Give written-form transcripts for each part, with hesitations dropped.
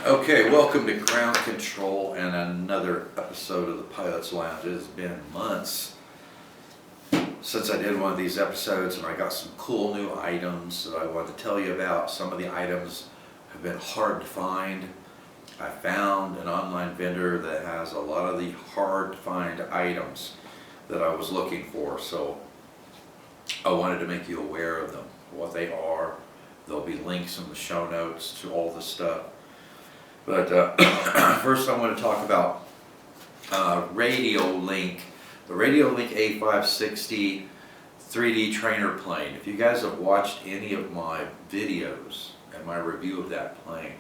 Okay, welcome to Ground Control and another episode of the Pilot's Lounge. It has been months since I did one of these episodes, and I got some cool new items that I wanted to tell you about. Some of the items have been hard to find. I found an online vendor that has a lot of the hard to find items that I was looking for, so I wanted to make you aware of them, what they are. There'll be links in the show notes to all this stuff. But first I want to talk about RadioLink, the RadioLink A560 3D trainer plane. If you guys have watched any of my videos and my review of that plane,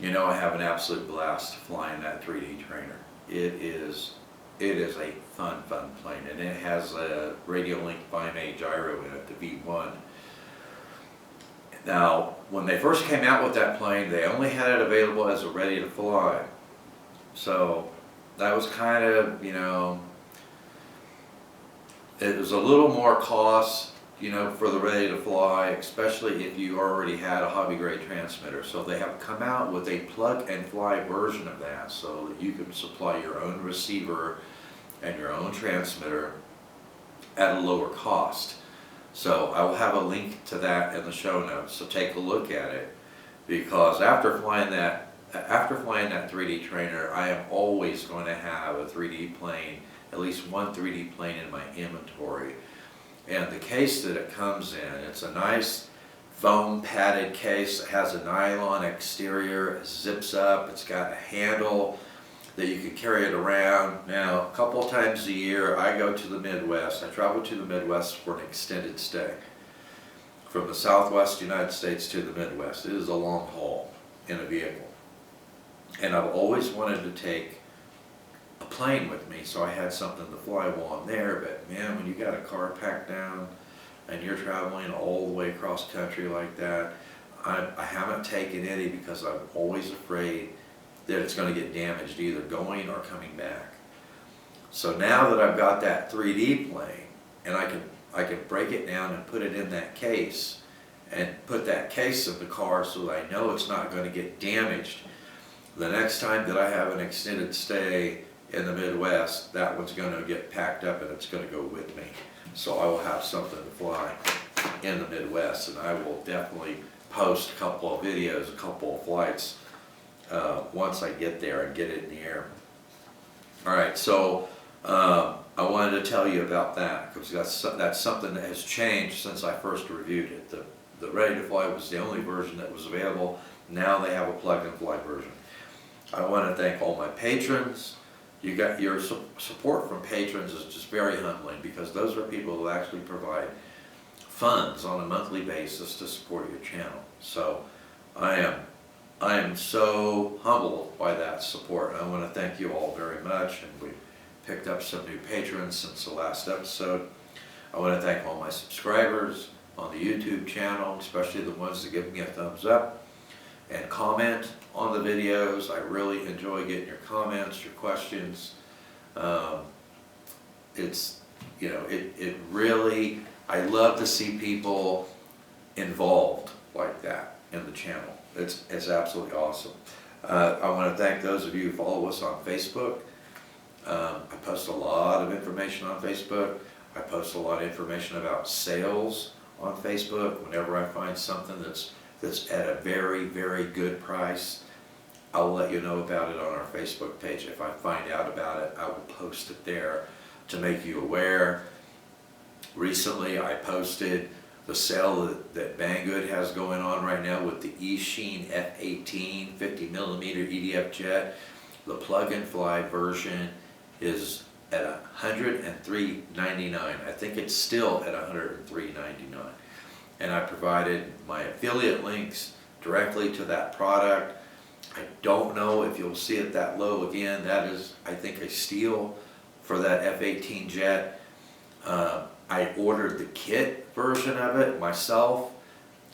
you know I have an absolute blast flying that 3D trainer. It is a fun plane, and it has a RadioLink Byme-A gyro in it, the V1. Now, when they first came out with that plane, they only had it available as a ready to fly. So that was kind of, you know, it was a little more cost, you know, for the ready to fly, especially if you already had a hobby grade transmitter. So they have come out with a plug and fly version of that so that you can supply your own receiver and your own transmitter at a lower cost. So I will have a link to that in the show notes, so take a look at it, because after flying that 3D trainer, I am always going to have a 3D plane, at least one 3D plane in my inventory. And the case that it comes in, it's a nice foam padded case. It has a nylon exterior, it zips up, it's got a handle that you can carry it around. Now, a couple of times a year, I go to the Midwest. I travel to the Midwest for an extended stay. From the Southwest United States to the Midwest. It is a long haul in a vehicle. And I've always wanted to take a plane with me, so I had something to fly while I'm there. But man, when you got a car packed down and you're traveling all the way across country like that, I haven't taken any because I'm always afraid that it's going to get damaged either going or coming back. So now that I've got that 3D plane, and I can break it down and put it in that case, and put that case in the car so that I know it's not going to get damaged. The next time that I have an extended stay in the Midwest, that one's going to get packed up and it's going to go with me. So I will have something to fly in the Midwest, and I will definitely post a couple of videos, a couple of flights once I get there and get it in the air. Alright, so I wanted to tell you about that because that's something that has changed since I first reviewed it. The Ready to Fly was the only version that was available. Now they have a plug and fly version. I want to thank all my patrons. You got your support from patrons is just very humbling, because those are people who actually provide funds on a monthly basis to support your channel. So I am so humbled by that support. I want to thank you all very much, and we picked up some new patrons since the last episode. I want to thank all my subscribers on the YouTube channel, especially the ones that give me a thumbs up and comment on the videos. I really enjoy getting your comments, your questions. It's, you know, it really, I love to see people involved like that in the channel. It's absolutely awesome. I want to thank those of you who follow us on Facebook. I post a lot of information on Facebook. I post a lot of information about sales on Facebook. Whenever I find something that's at a very good price, I will let you know about it on our Facebook page. If I find out about it, I will post it there to make you aware. Recently, I posted the sale that Banggood has going on right now with the eSheen F-18 50mm EDF jet. The plug-and-fly version is at $103.99. I think it's still at $103.99. And I provided my affiliate links directly to that product. I don't know if you'll see it that low again. That is, I think, a steal for that F-18 jet. I ordered the kit version of it myself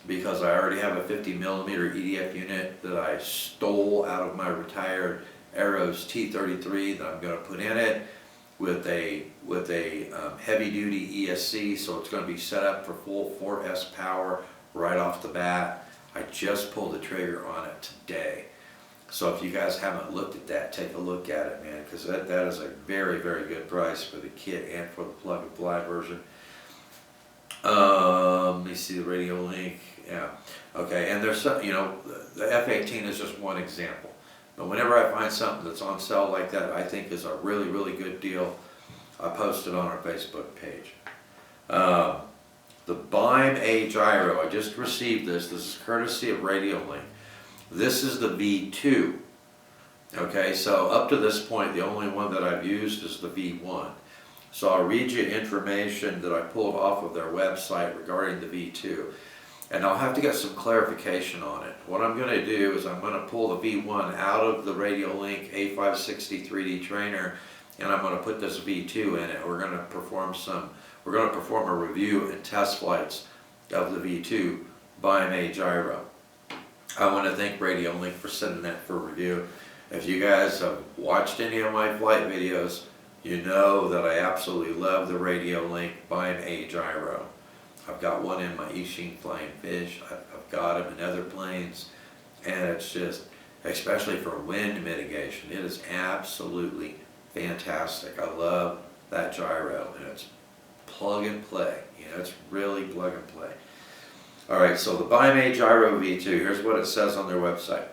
because I already have a 50mm EDF unit that I stole out of my retired Aeros T-33 that I'm going to put in it with a heavy-duty ESC, so it's going to be set up for full 4S power right off the bat. I just pulled the trigger on it today. So if you guys haven't looked at that, take a look at it, man, because that is a very, very good price for the kit and for the plug and fly version. Let me see the RadioLink. Yeah. Okay, and there's some, you know, the F-18 is just one example. But whenever I find something that's on sale like that, I think is a really, really good deal, I post it on our Facebook page. The Byme-A Gyro, I just received this. This is courtesy of RadioLink. This is the V2. Okay, so up to this point, the only one that I've used is the V1. So I'll read you information that I pulled off of their website regarding the V2. And I'll have to get some clarification on it. What I'm going to do is I'm going to pull the V1 out of the RadioLink A560 3D trainer, and I'm going to put this V2 in it. We're going to perform a review and test flights of the V2 Byme-A Gyro. I want to thank RadioLink for sending that for review. If you guys have watched any of my flight videos, you know that I absolutely love the RadioLink Byme-A Gyro. I've got one in my Eachine Flying Fish. I've got them in other planes, and it's just, especially for wind mitigation, it is absolutely fantastic. I love that gyro, and it's plug and play. You know, it's really plug and play. All right, so the Byme-A Gyro V2, here's what it says on their website.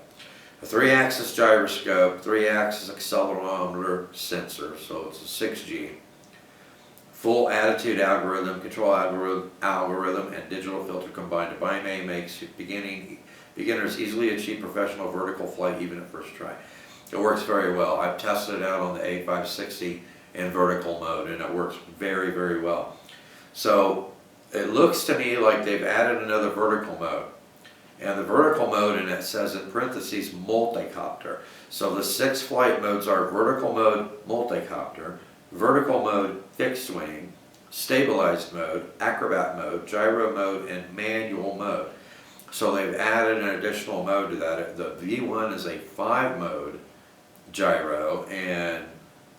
A 3-axis gyroscope, 3-axis accelerometer sensor, so it's a 6G. Full attitude algorithm, control algorithm, and digital filter combined. The Byme-A makes beginners easily achieve professional vertical flight even at first try. It works very well. I've tested it out on the A560 in vertical mode, and it works very, very well. So it looks to me like they've added another vertical mode. And the vertical mode, and it says in parentheses, multicopter. So the 6 flight modes are vertical mode, multicopter, vertical mode, fixed wing, stabilized mode, acrobat mode, gyro mode, and manual mode. So they've added an additional mode to that. The V1 is a 5-mode gyro, and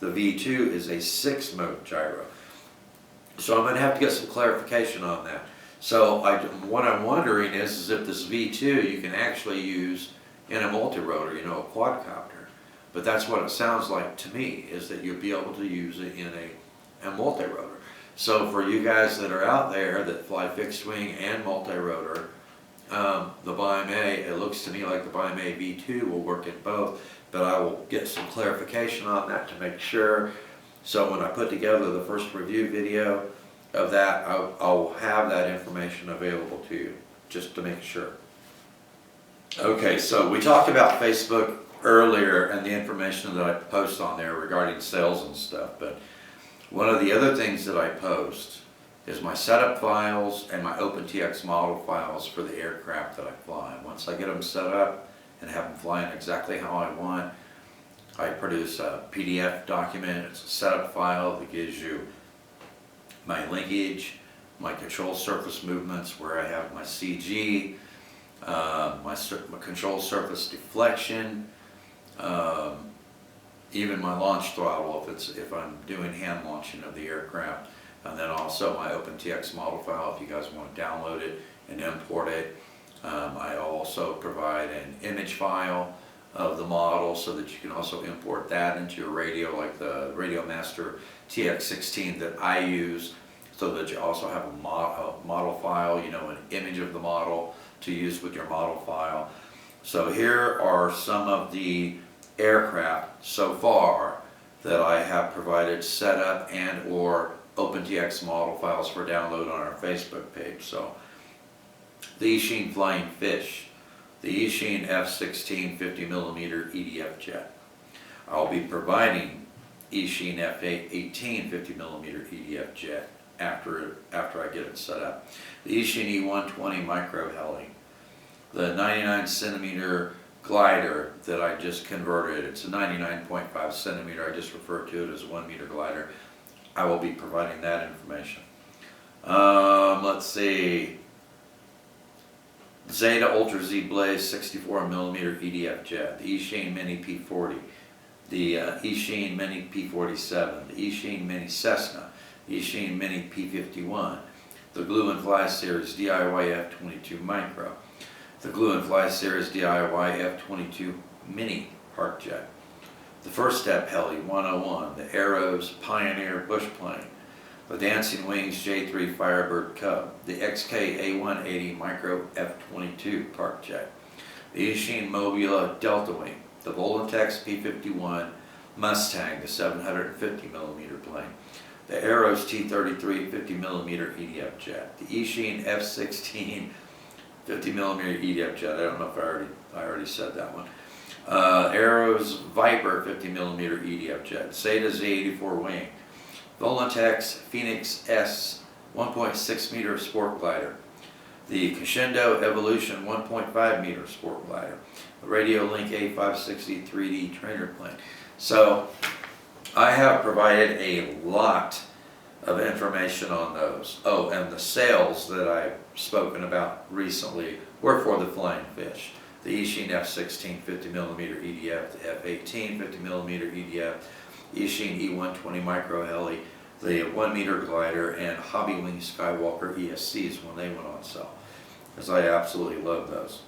the V2 is a 6-mode gyro. So I'm going to have to get some clarification on that. So what I'm wondering is if this V2 you can actually use in a multi-rotor, you know, a quadcopter. But that's what it sounds like to me, is that you'll be able to use it in a multi-rotor. So for you guys that are out there that fly fixed wing and multi-rotor, the Byme-A, it looks to me like the Byme-A V2 will work in both, but I will get some clarification on that to make sure. So when I put together the first review video of that, I'll have that information available to you, just to make sure. Okay, so we talked about Facebook earlier and the information that I post on there regarding sales and stuff, but one of the other things that I post is my setup files and my OpenTX model files for the aircraft that I fly. Once I get them set up and have them flying exactly how I want, I produce a PDF document. It's a setup file that gives you my linkage, my control surface movements where I have my CG, my control surface deflection, even my launch throttle if I'm doing hand launching of the aircraft, and then also my OpenTX model file if you guys want to download it and import it. I also provide an image file of the model so that you can also import that into your radio, like the Radio Master TX16 that I use, so that you also have a model file, you know, an image of the model to use with your model file. So here are some of the aircraft so far that I have provided setup and or OpenTX model files for download on our Facebook page. So the Eachine Flying Fish, the Eachine F-16 50mm EDF jet. I'll be providing Eachine F-18 50mm EDF jet after I get it set up. The Eachine E120 MicroHeli, the 99cm glider that I just converted. It's a 99.5 centimeter. I just refer to it as a 1 meter glider. I will be providing that information. Let's see. Zeta Ultra Z Blaze 64mm EDF jet, the Eachine Mini P40, the Eachine Mini P47, the Eachine Mini Cessna, the Eachine Mini P51, the Glue and Fly Series DIY F22 Micro, the Glue and Fly Series DIY F-22 Mini Park Jet, the First Step Heli 101, the Arrows Pioneer Bush Plane, the Dancing Wings J3 Firebird Cub, the XK A180 Micro F-22 Park Jet, the Eachine Mobula Delta Wing, the Volatex P-51 Mustang, the 750mm plane, the Arrows T-33 50mm EDF jet, the Eachine F-16 50mm EDF jet. I don't know if I already said that one. Arrows Viper 50mm EDF jet, Zeta Z84 wing, Volatex Phoenix S 1.6 meter sport glider, the Crescendo Evolution 1.5 meter sport glider, the RadioLink A560 3D trainer plane. So I have provided a lot of information on those. Oh, and the sales that I've spoken about recently were for the flying fish. The Eachine F-16 50mm EDF, the F-18 50mm EDF, Eachine E-120 Micro Heli, the 1 meter glider, and Hobby Wing Skywalker ESCs when they went on sale, because I absolutely love those.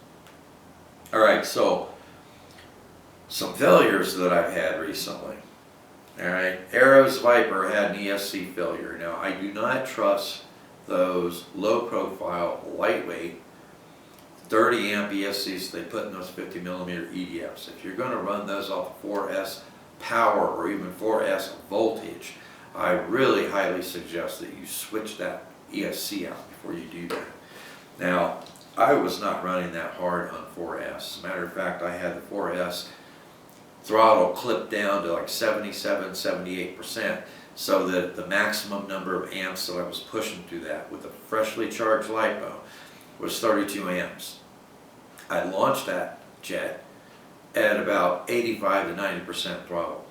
All right, so some failures that I've had recently. All right, Arrows Viper had an ESC failure. Now, I do not trust those low-profile, lightweight, 30 amp ESCs they put in those 50mm EDFs. If you're going to run those off 4S power or even 4S voltage, I really highly suggest that you switch that ESC out before you do that. Now, I was not running that hard on 4S. As a matter of fact, I had the 4S throttle clipped down to like 77, 78%, so that the maximum number of amps that I was pushing through that with a freshly charged LiPo was 32 amps. I launched that jet at about 85 to 90% throttle.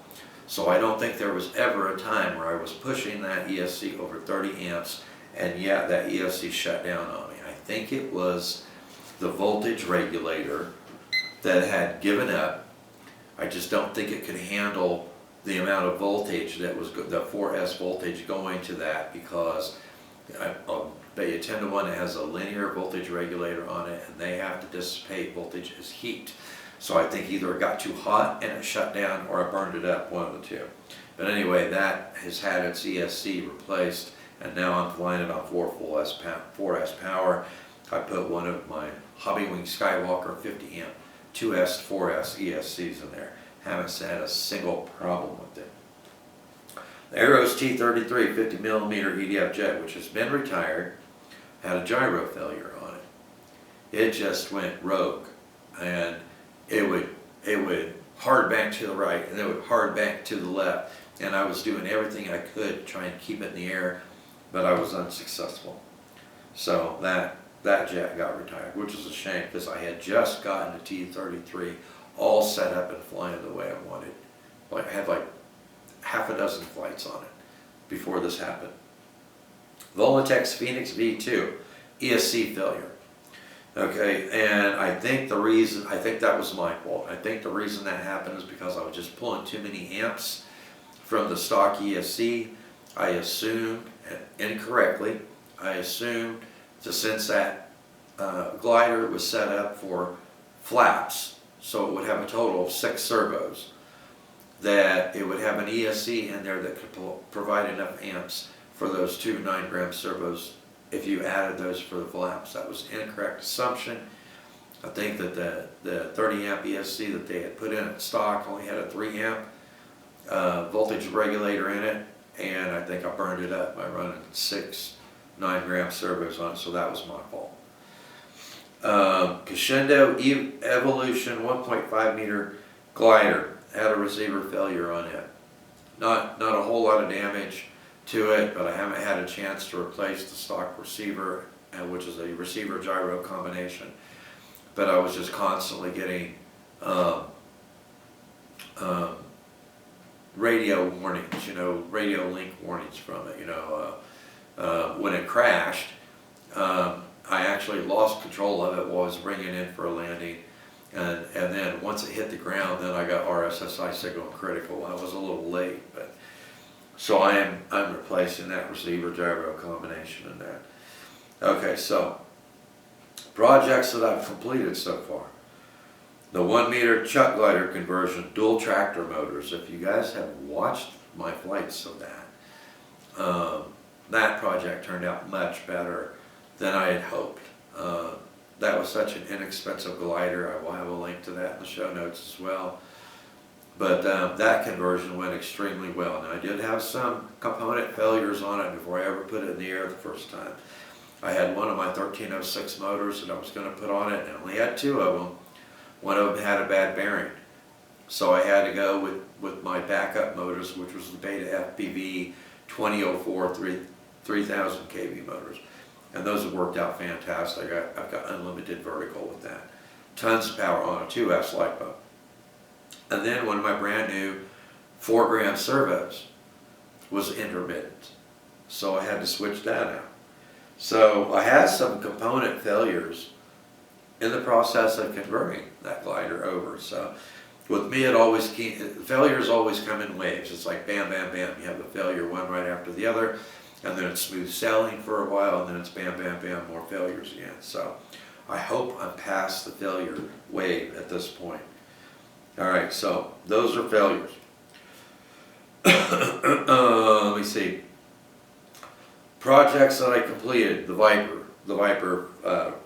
So I don't think there was ever a time where I was pushing that ESC over 30 amps and yeah, that ESC shut down on me. I think it was the voltage regulator that had given up. I just don't think it could handle the amount of voltage that was the 4S voltage going to that, because I'll bet you 10 to 1 it has a linear voltage regulator on it, and they have to dissipate voltage as heat. So I think either it got too hot and it shut down, or I burned it up, one of the two. But anyway, that has had its ESC replaced, and now I'm flying it on 4S power. I put one of my Hobby Wing Skywalker 50 amp 2S, 4S ESCs in there. Haven't had a single problem with it. The Arrows T-33 50mm EDF jet, which has been retired, had a gyro failure on it. It just went rogue, and it would hard bank to the right, and it would hard bank to the left, and I was doing everything I could to try and keep it in the air, but I was unsuccessful. So that jet got retired, which is a shame, because I had just gotten the T-33 all set up and flying the way I wanted. Like, I had like half a dozen flights on it before this happened. Volatex Phoenix V2, ESC failure. Okay, and I think that was my fault. I think the reason that happened is because I was just pulling too many amps from the stock ESC. I assumed, incorrectly, that since that glider was set up for flaps, so it would have a total of 6 servos, that it would have an ESC in there that could provide enough amps for those 2 9-gram servos if you added those for the flaps. That was an incorrect assumption. I think that the 30 amp ESC that they had put in at stock only had a 3 amp voltage regulator in it, and I think I burned it up by running 6 9-gram servos on it, so that was my fault. Crescendo Evolution 1.5 meter glider had a receiver failure on it. Not a whole lot of damage to it, but I haven't had a chance to replace the stock receiver, which is a receiver gyro combination. But I was just constantly getting radio warnings, RadioLink warnings from it. When it crashed, I actually lost control of it while I was bringing in for a landing, and then once it hit the ground, then I got RSSI signal critical. I was a little late, but so I'm replacing that receiver gyro combination in that. Okay, so Projects that I've completed so far. The 1 meter chuck glider conversion, dual tractor motors. If you guys have watched my flights of that, that project turned out much better than I had hoped. That was such an inexpensive glider. I will have a link to that in the show notes as well. But that conversion went extremely well. Now I did have some component failures on it before I ever put it in the air the first time. I had one of my 1306 motors that I was going to put on it, and I only had 2 of them. One of them had a bad bearing. So I had to go with my backup motors, which was the BetaFPV 2004 3000 kV motors. And those have worked out fantastic. I've got unlimited vertical with that. Tons of power on a 2S LiPo. And then one of my brand new 4 gram servos was intermittent. So I had to switch that out. So I had some component failures in the process of converting that glider over. So with me, failures always come in waves. It's like bam, bam, bam. You have a failure one right after the other, and then it's smooth sailing for a while, and then it's bam, bam, bam, more failures again. So I hope I'm past the failure wave at this point. All right, so those are failures. Let me see. Projects that I completed, the Viper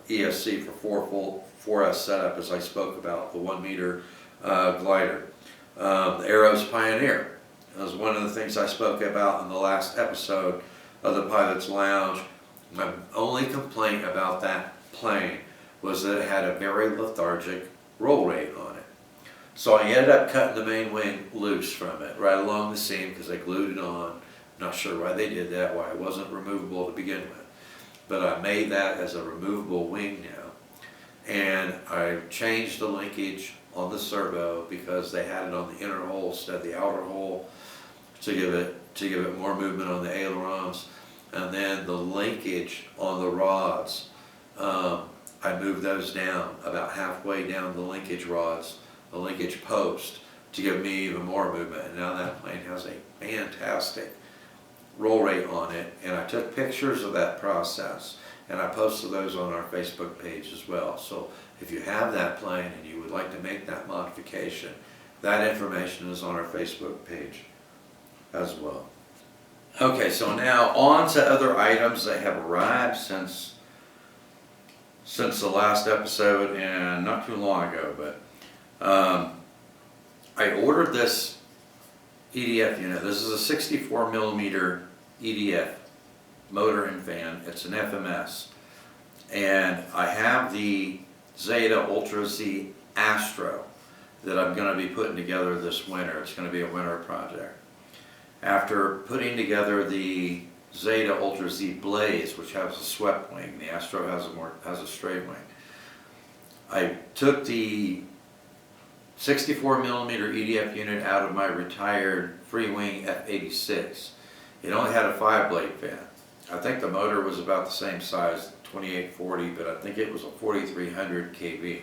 ESC for 4S setup, as I spoke about, the 1 meter glider. The Arrows Pioneer. That was one of the things I spoke about in the last episode of the Pilot's Lounge. My only complaint about that plane was that it had a very lethargic roll rate on it. So I ended up cutting the main wing loose from it, right along the seam, because I glued it on. Not sure why they did that, why it wasn't removable to begin with. But I made that as a removable wing now. And I changed the linkage on the servo because they had it on the inner hole instead of the outer hole to give it more movement on the ailerons. And then the linkage on the rods, I moved those down about halfway down the linkage rods, the linkage post, to give me even more movement. And now that plane has a fantastic roll rate on it, and I took pictures of that process and I posted those on our Facebook page as well. So if you have that plane and you would like to make that modification, that information is on our Facebook page as well. Okay, so now on to other items that have arrived since the last episode, and not too long ago, but I ordered this EDF unit. This is a 64 millimeter EDF motor and fan. It's an FMS. And I have the Zeta Ultra Z Astro that I'm going to be putting together this winter. It's going to be a winter project. After putting together the Zeta Ultra Z Blaze, which has a swept wing, the Astro has a straight wing, I took the 64 millimeter EDF unit out of my retired free wing F86. It only had a 5-blade fan. I think the motor was about the same size, 2840, but I think it was a 4300 kV.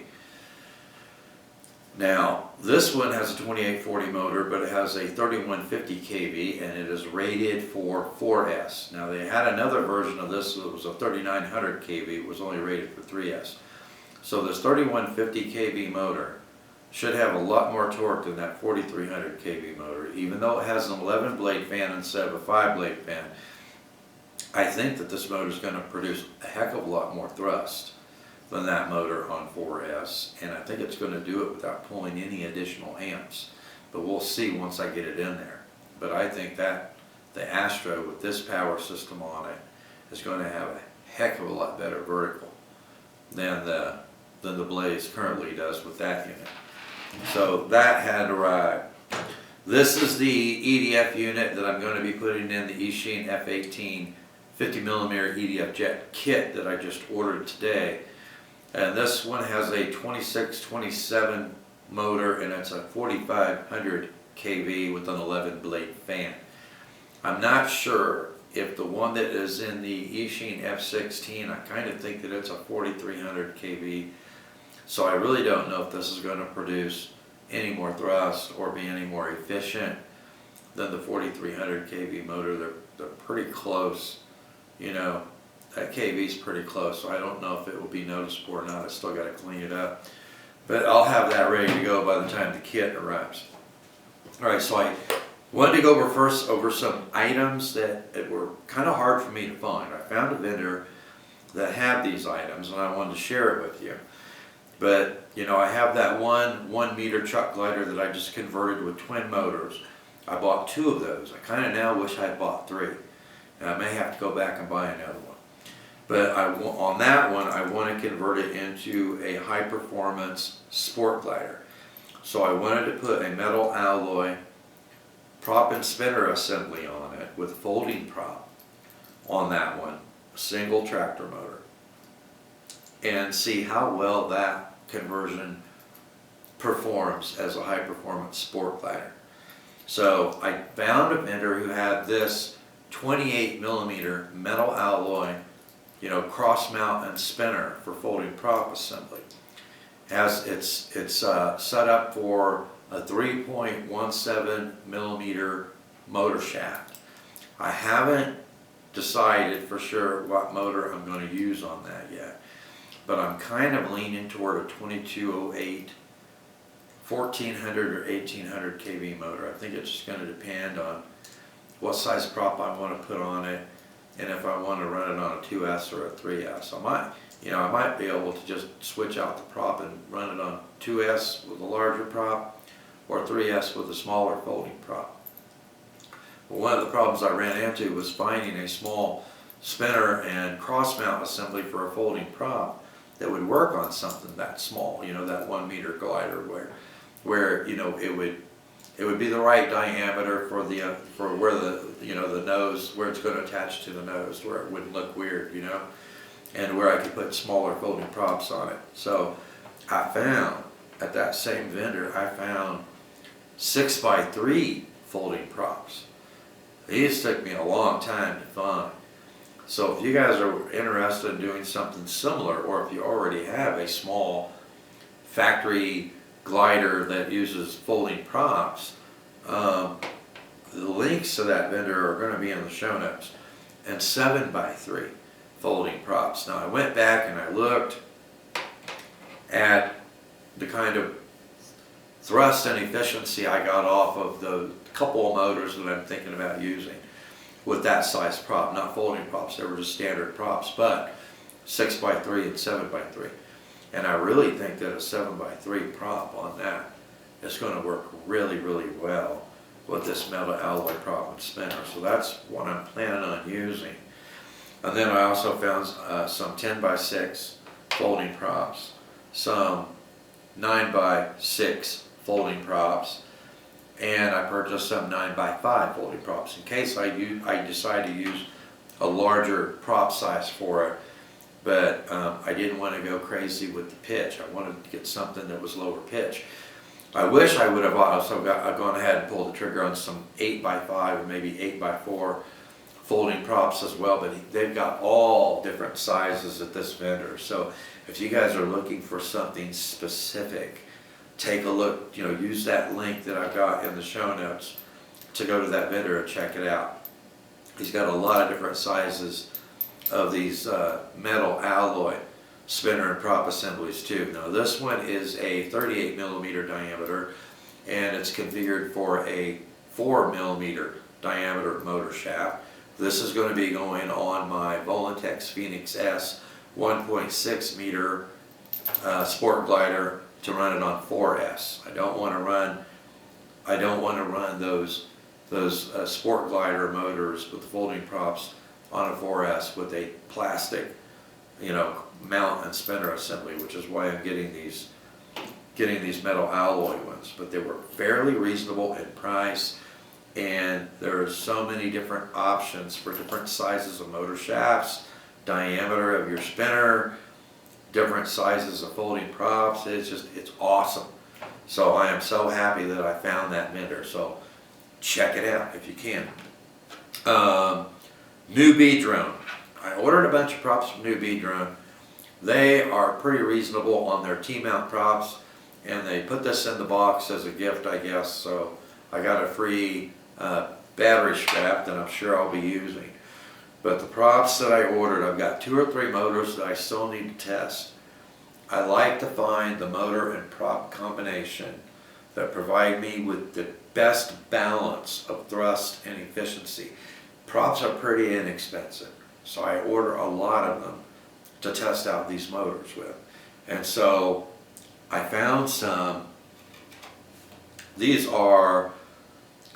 Now, this one has a 2840 motor, but it has a 3150 kV, and it is rated for 4S. Now, they had another version of this that was a 3900 kV. It was only rated for 3S. So this 3150 kV motor should have a lot more torque than that 4300 kV motor. Even though it has an 11-blade fan instead of a 5-blade fan, I think that this motor is going to produce a heck of a lot more thrust than that motor on 4S, and I think it's going to do it without pulling any additional amps. But we'll see once I get it in there. But I think that the Astro with this power system on it is going to have a heck of a lot better vertical than the Blaze currently does with that unit. So that had arrived. This is the EDF unit that I'm going to be putting in the Eachine F18 50mm EDF jet kit that I just ordered today. And this one has a 2627 motor, and it's a 4500 kV with an 11-blade fan. I'm not sure if the one that is in the Eachine F16, I kind of think that it's a 4300 kV. So I really don't know if this is going to produce any more thrust or be any more efficient than the 4300 kV motor. They're pretty close, you know, that KV's pretty close, so I don't know if it will be noticeable or not. I still got to clean it up. But I'll have that ready to go by the time the kit arrives. All right, so I wanted to go over some items that were kind of hard for me to find. I found a vendor that had these items, and I wanted to share it with you. But, you know, I have that 1 meter chuck glider that I just converted with twin motors. I bought 2 of those. I kind of now wish I had bought 3. And I may have to go back and buy another one. But on that one, I want to convert it into a high performance sport glider. So I wanted to put a metal alloy prop and spinner assembly on it with folding prop on that one, single tractor motor, and see how well that conversion performs as a high performance sport glider. So I found a vendor who had this 28 millimeter metal alloy, you know, cross mount and spinner for folding prop assembly. It's set up for a 3.17 millimeter motor shaft. I haven't decided for sure what motor I'm going to use on that yet, but I'm kind of leaning toward a 2208 1400 or 1800 kV motor. I think it's just going to depend on what size prop I want to put on it, and if I want to run it on a 2S or a 3S. I might be able to just switch out the prop and run it on 2S with a larger prop, or 3S with a smaller folding prop. But one of the problems I ran into was finding a small spinner and cross mount assembly for a folding prop that would work on something that small, you know, that 1 meter glider where you know it would be the right diameter for where the nose, where it's going to attach to the nose, where it wouldn't look weird, you know, and where I could put smaller folding props on it. So I found at that same vendor, I found 6x3 folding props. These took me a long time to find. So if you guys are interested in doing something similar, or if you already have a small factory glider that uses folding props, the links to that vendor are going to be in the show notes. And 7x3 folding props. Now I went back and I looked at the kind of thrust and efficiency I got off of the couple of motors that I'm thinking about using with that size prop, not folding props. They were just standard props, but 6x3 and 7x3. And I really think that a 7x3 prop on that is going to work really, really well with this metal alloy prop and spinner. So that's what I'm planning on using. And then I also found some 10x6 folding props, some 9x6 folding props, and I purchased some 9x5 folding props in case I decide to use a larger prop size for it. But I didn't want to go crazy with the pitch. I wanted to get something that was lower pitch. I wish I would have also gone ahead and pulled the trigger on some 8x5 or maybe 8x4 folding props as well, but they've got all different sizes at this vendor. So if you guys are looking for something specific, take a look, you know, use that link that I've got in the show notes to go to that vendor and check it out. He's got a lot of different sizes of these metal alloy spinner and prop assemblies too. Now this one is a 38 millimeter diameter, and it's configured for a 4 millimeter diameter motor shaft. This is going to be going on my Voluntex Phoenix S 1.6 meter sport glider to run it on 4S. I don't want to run those sport glider motors with folding props on a 4S with a plastic, you know, mount and spinner assembly, which is why I'm getting these metal alloy ones. But they were fairly reasonable in price, and there are so many different options for different sizes of motor shafts, diameter of your spinner, different sizes of folding props. It's awesome. So I am so happy that I found that vendor. So check it out if you can. New Bee drone. I ordered a bunch of props from New Bee drone. They are pretty reasonable on their T-mount props, and they put this in the box as a gift, I guess. So I got a free battery strap that I'm sure I'll be using. But the props that I ordered, I've got 2 or 3 motors that I still need to test. I like to find the motor and prop combination that provide me with the best balance of thrust and efficiency. Props are pretty inexpensive, so I order a lot of them to test out these motors with. And so I found some. These are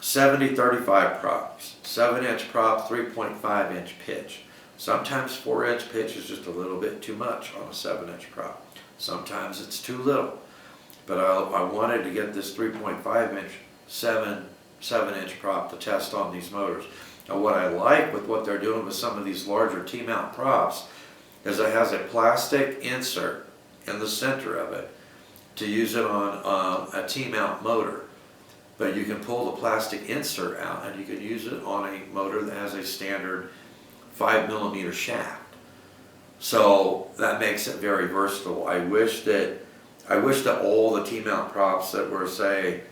70-35 props, 7-inch prop, 3.5-inch pitch. Sometimes 4-inch pitch is just a little bit too much on a 7-inch prop. Sometimes it's too little. But I wanted to get this 3.5-inch 7-inch prop to test on these motors. Now what I like with what they're doing with some of these larger T-mount props is it has a plastic insert in the center of it to use it on a T-mount motor. But you can pull the plastic insert out and you can use it on a motor that has a standard 5mm shaft. So that makes it very versatile. I wish that all the T-mount props that were, say,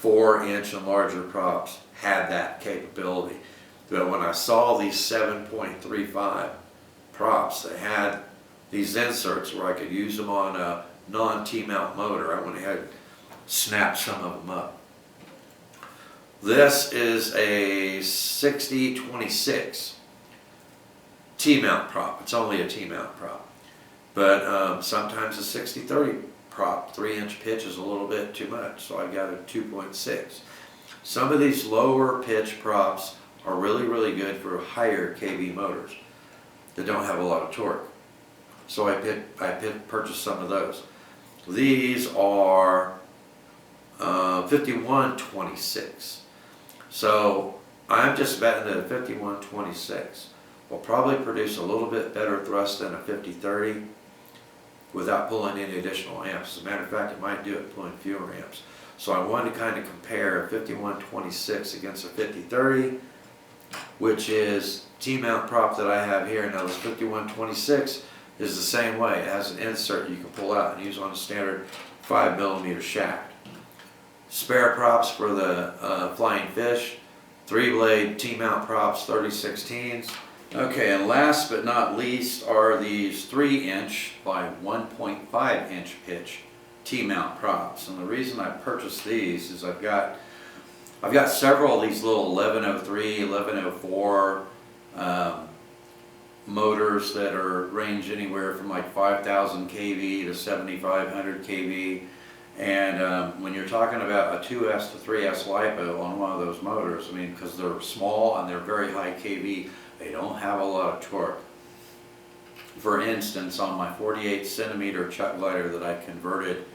4-inch and larger props had that capability. But when I saw these 7.35 props that had these inserts where I could use them on a non-T-mount motor, I went ahead and snapped some of them up. This is a 60-26 T-mount prop. It's only a T-mount prop. But sometimes a 60-30 prop, 3-inch pitch is a little bit too much, so I got a 2.6. Some of these lower pitch props are really, really good for higher kV motors that don't have a lot of torque. So I purchased some of those. These are 51-26. So I'm just betting that a 51-26 will probably produce a little bit better thrust than a 50-30 without pulling any additional amps. As a matter of fact, it might do it pulling fewer amps. So I wanted to kind of compare a 51-26 against a 50-30, which is T-mount prop that I have here. Now this 51-26 is the same way. It has an insert you can pull out and use on a standard 5mm shaft. Spare props for the flying fish, 3-blade T-mount props, 30-16s. Okay, and last but not least are these 3-inch by 1.5-inch pitch T-mount props. And the reason I purchased these is I've got several of these little 1103, 1104 motors that range anywhere from like 5,000 kV to 7,500 kV. And when you're talking about a 2S to 3S LiPo on one of those motors, I mean, because they're small and they're very high kV, they don't have a lot of torque. For instance, on my 48cm chuck glider that I converted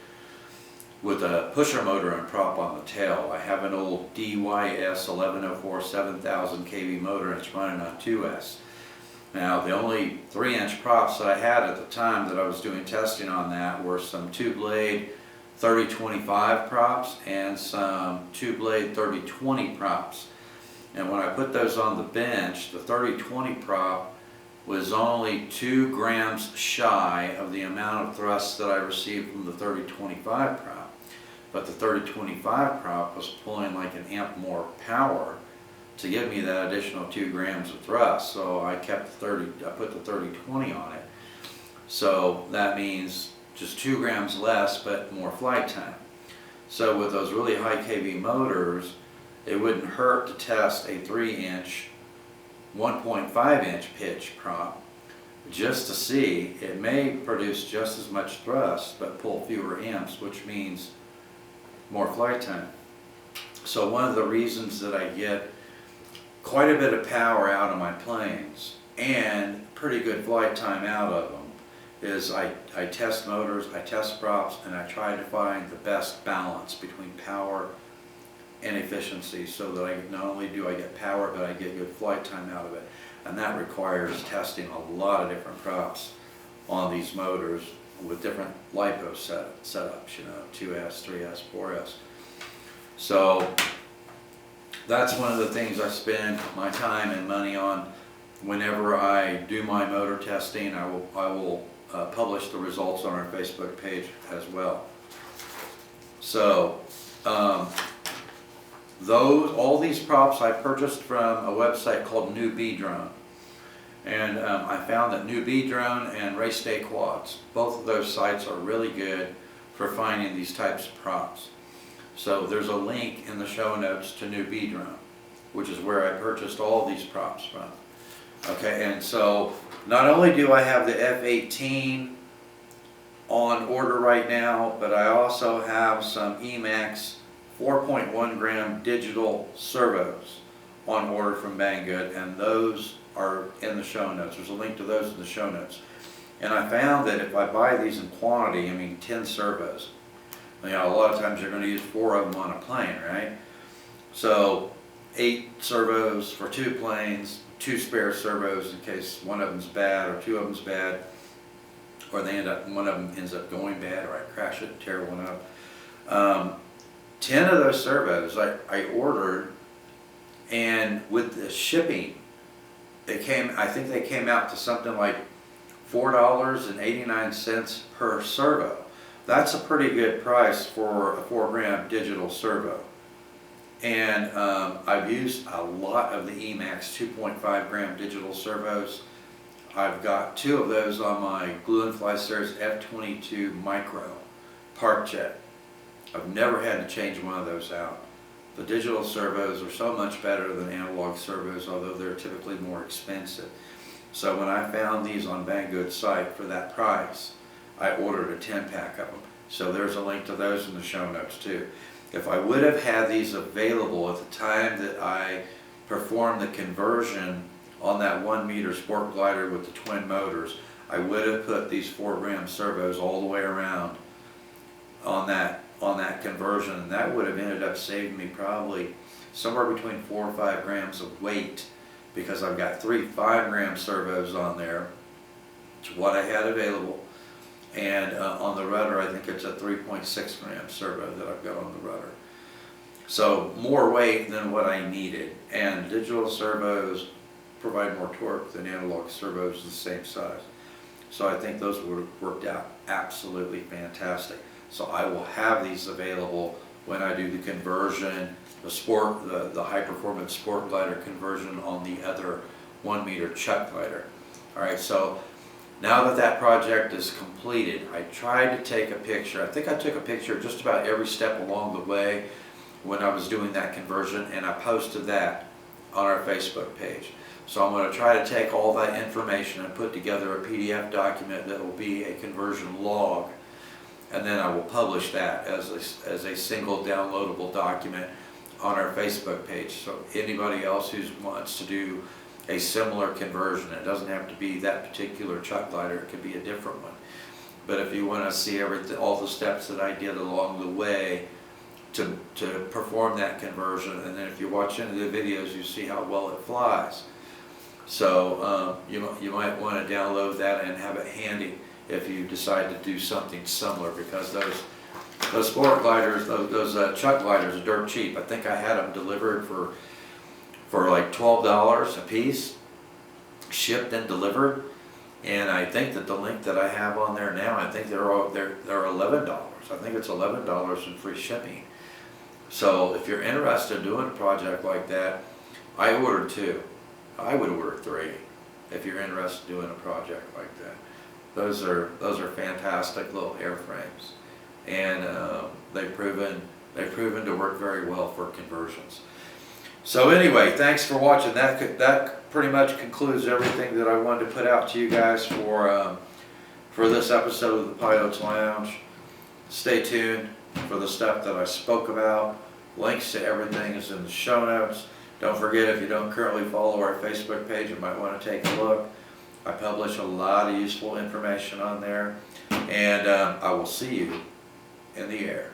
with a pusher motor and prop on the tail, I have an old DYS 1104 7,000 kV motor and it's running on 2S. Now the only 3-inch props that I had at the time that I was doing testing on that were some 2-blade 30-25 props and some 2-blade 30-20 props. And when I put those on the bench, the 30-20 prop was only 2 grams shy of the amount of thrust that I received from the 30-25 prop. But the 30-25 prop was pulling like an amp more power to give me that additional 2 grams of thrust. So I kept the I put the 30-20 on it. So that means just 2 grams less, but more flight time. So with those really high kV motors, it wouldn't hurt to test a 3-inch, 1.5-inch pitch prop just to see. It may produce just as much thrust, but pull fewer amps, which means more flight time. So one of the reasons that I get quite a bit of power out of my planes and pretty good flight time out of them is I test motors, I test props, and I try to find the best balance between power and efficiency so that not only do I get power, but I get good flight time out of it. And that requires testing a lot of different props on these motors with different LiPo setups, you know, 2S, 3S, 4S. So that's one of the things I spend my time and money on. Whenever I do my motor testing, I will publish the results on our Facebook page as well. So all these props I purchased from a website called New Bee Drone. And I found that Newbie Drone and Race Day Quads, both of those sites are really good for finding these types of props. So there's a link in the show notes to Newbie Drone, which is where I purchased all these props from. Okay, and so not only do I have the F-18 on order right now, but I also have some Emax 4.1 gram digital servos on order from Banggood, and those are in the show notes. There's a link to those in the show notes. And I found that if I buy these in quantity, I mean 10 servos, you know, a lot of times you're going to use 4 of them on a plane, right? So 8 servos for 2 planes, 2 spare servos in case one of them's bad or 2 of them's bad, or they one of them ends up going bad, or I crash it and tear one up. 10 of those servos I ordered, and with the shipping, I think they came out to something like $4.89 per servo. That's a pretty good price for a 4 gram digital servo. And I've used a lot of the Emax 2.5 gram digital servos. I've got 2 of those on my Glue and Fly Series F22 Micro park jet. I've never had to change one of those out. The digital servos are so much better than analog servos, although they're typically more expensive. So when I found these on Banggood's site for that price, I ordered a 10-pack of them. So there's a link to those in the show notes too. If I would have had these available at the time that I performed the conversion on that 1 meter sport glider with the twin motors, I would have put these 4 gram servos all the way around on that conversion, and that would have ended up saving me probably somewhere between 4 or 5 grams of weight, because I've got 3 5 gram servos on there, which is what I had available, and on the rudder I think it's a 3.6 gram servo that I've got on the rudder. So more weight than what I needed, and digital servos provide more torque than analog servos the same size. So I think those would have worked out absolutely fantastic. So I will have these available when I do the conversion, the high performance sport glider conversion on the other 1 meter chuck glider. All right, so now that that project is completed, I tried to take a picture. I think I took a picture of just about every step along the way when I was doing that conversion, and I posted that on our Facebook page. So I'm going to try to take all that information and put together a PDF document that will be a conversion log, and then I will publish that as a single downloadable document on our Facebook page. So anybody else who wants to do a similar conversion, it doesn't have to be that particular chuck glider, it could be a different one. But if you want to see all the steps that I did along the way to perform that conversion, and then if you watch into the videos, you see how well it flies. So you might want to download that and have it handy if you decide to do something similar, because those sport gliders, those chuck gliders are dirt cheap. I think I had them delivered for like $12 a piece, shipped and delivered. And I think that the link that I have on there now, I think they're $11. I think it's $11 in free shipping. So if you're interested in doing a project like that, I ordered 2. I would order 3 if you're interested in doing a project like that. Those are fantastic little airframes, and they've proven to work very well for conversions. So anyway, thanks for watching. That pretty much concludes everything that I wanted to put out to you guys for this episode of the Pilot's Lounge. Stay tuned for the stuff that I spoke about. Links to everything is in the show notes. Don't forget, if you don't currently follow our Facebook page, you might want to take a look. I publish a lot of useful information on there, and I will see you in the air.